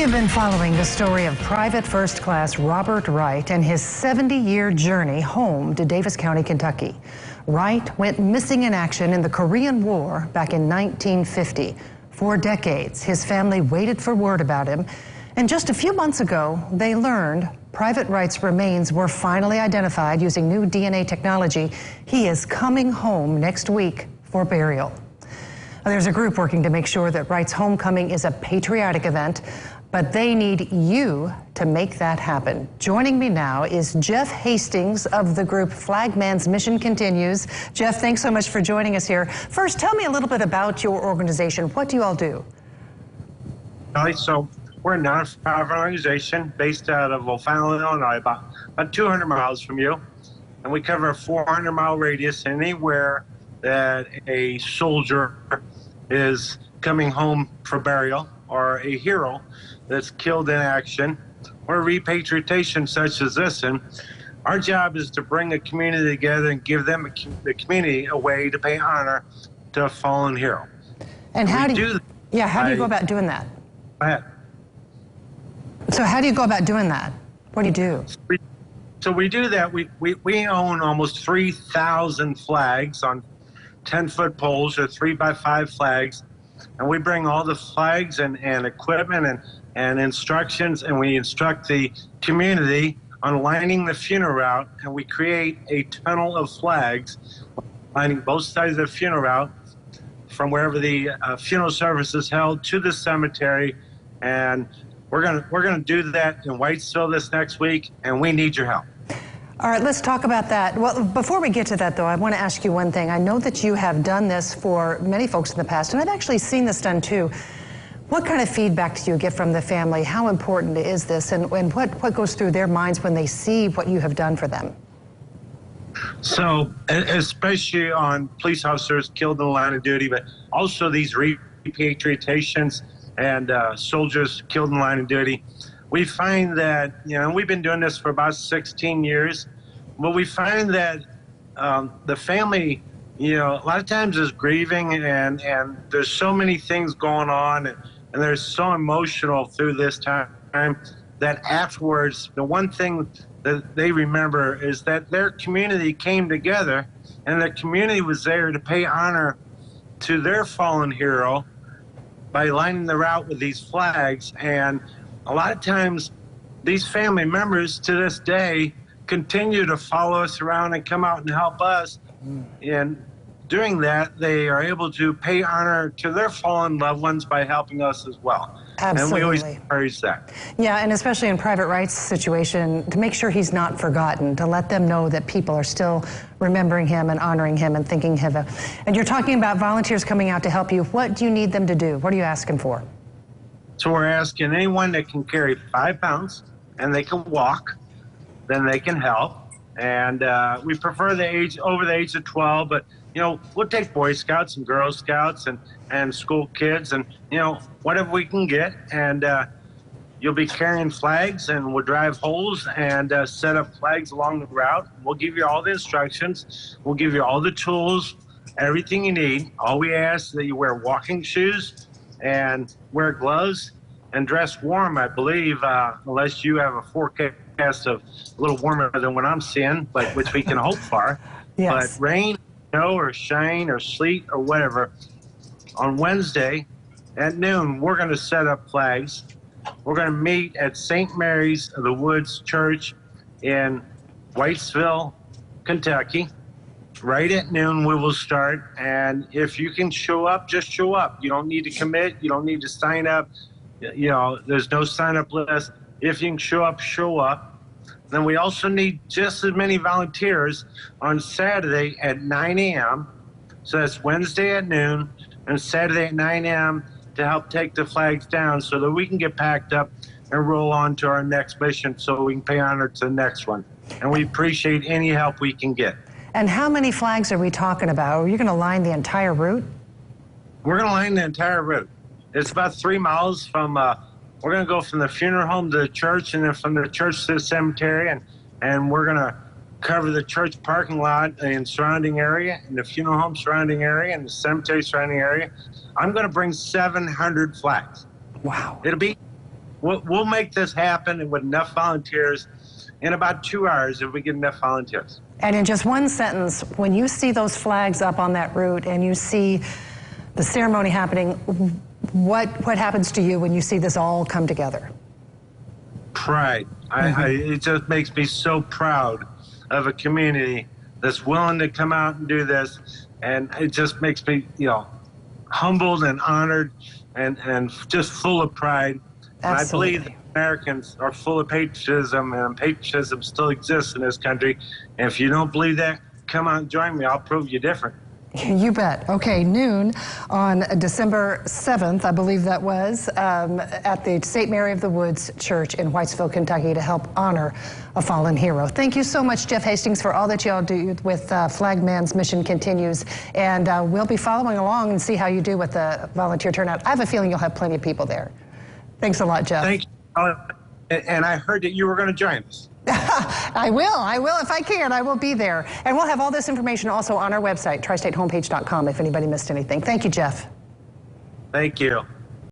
We've been following the story of Private First Class Robert Wright and his 70-year journey home to Daviess County, Kentucky. Wright went missing in action in the Korean War back in 1950. For decades, his family waited for word about him. And just a few months ago, they learned Private Wright's remains were finally identified using new DNA technology. He is coming home next week for burial. There's a group working to make sure that Wright's homecoming is a patriotic event, but they need you to make that happen. Joining me now is Jeff Hastings of the group Flagman's Mission Continues. Jeff, thanks so much for joining us here. First, tell me a little bit about your organization. What do you all do? So we're a nonprofit organization based out of O'Fallon, Illinois, about 200 miles from you. And we cover a 400-mile radius anywhere that a soldier is coming home for burial, or a hero that's killed in action, or repatriation such as this. And our job is to bring a community together and give them, the community, a way to pay honor to a fallen hero. And how do you go about doing that? Go ahead. So how do you go about doing that? What do you do? So we do that. We own almost 3,000 flags on 10-foot poles, or 3x5 flags. And we bring all the flags and equipment and instructions, and we instruct the community on lining the funeral route, and we create a tunnel of flags lining both sides of the funeral route from wherever the funeral service is held to the cemetery. And we're gonna do that in Whitesville this next week, and we need your help. All right, let's talk about that. Well, before we get to that, though, I want to ask you one thing. I know that you have done this for many folks in the past, and I've actually seen this done too. What kind of feedback do you get from the family? How important is this, and what goes through their minds when they see what you have done for them? So, especially on police officers killed in the line of duty, but also these repatriations and soldiers killed in the line of duty, we find that, we've been doing this for about 16 years, but we find that the family, a lot of times is grieving, and there's so many things going on, and they're so emotional through this time that afterwards, the one thing that they remember is that their community came together, and the community was there to pay honor to their fallen hero by lining the route with these flags. And a lot of times, these family members to this day continue to follow us around and come out and help us. And doing that, they are able to pay honor to their fallen loved ones by helping us as well. Absolutely. And we always encourage that. Yeah, and especially in Private Wright's situation, to make sure he's not forgotten, to let them know that people are still remembering him and honoring him and thinking of him. And you're talking about volunteers coming out to help you. What do you need them to do? What are you asking for? So we're asking anyone that can carry 5 pounds and they can walk, then they can help. And we prefer over the age of 12, but we'll take Boy Scouts and Girl Scouts and school kids, and whatever we can get. And you'll be carrying flags, and we'll drive holes and set up flags along the route. We'll give you all the instructions. We'll give you all the tools, everything you need. All we ask is that you wear walking shoes and wear gloves and dress warm, I believe, unless you have a forecast of a little warmer than what I'm seeing, but which we can hope for. Yes. But rain, snow, or shine, or sleet, or whatever, on Wednesday at noon, we're going to set up flags. We're going to meet at St. Mary's of the Woods Church in Whitesville, Kentucky. Right at noon, we will start. And if you can show up, just show up. You don't need to commit. You don't need to sign up. There's no sign-up list. If you can show up, show up. Then we also need just as many volunteers on Saturday at 9 a.m. So that's Wednesday at noon and Saturday at 9 a.m. to help take the flags down so that we can get packed up and roll on to our next mission so we can pay honor to the next one. And we appreciate any help we can get. And how many flags are we talking about? Are you going to line the entire route? We're going to line the entire route. It's about 3 miles from, we're going to go from the funeral home to the church, and then from the church to the cemetery, and we're going to cover the church parking lot and surrounding area, and the funeral home surrounding area, and the cemetery surrounding area. I'm going to bring 700 flags. Wow. It'll be we'll make this happen with enough volunteers in about 2 hours if we get enough volunteers. And in just one sentence, when you see those flags up on that route and you see the ceremony happening, what happens to you when you see this all come together? Pride. It just makes me so proud of a community that's willing to come out and do this, and it just makes me, humbled and honored and just full of pride. Absolutely. And I believe Americans are full of patriotism, and patriotism still exists in this country. And if you don't believe that, come out and join me. I'll prove you different. You bet. Okay, noon on December 7th, I believe that was, at the St. Mary of the Woods Church in Whitesville, Kentucky, to help honor a fallen hero. Thank you so much, Jeff Hastings, for all that y'all do with Flagman's Mission Continues. And we'll be following along and see how you do with the volunteer turnout. I have a feeling you'll have plenty of people there. Thanks a lot, Jeff. Thank you. And I heard that you were going to join us. I will. If I can, I will be there. And we'll have all this information also on our website, tristatehomepage.com, if anybody missed anything. Thank you, Jeff. Thank you.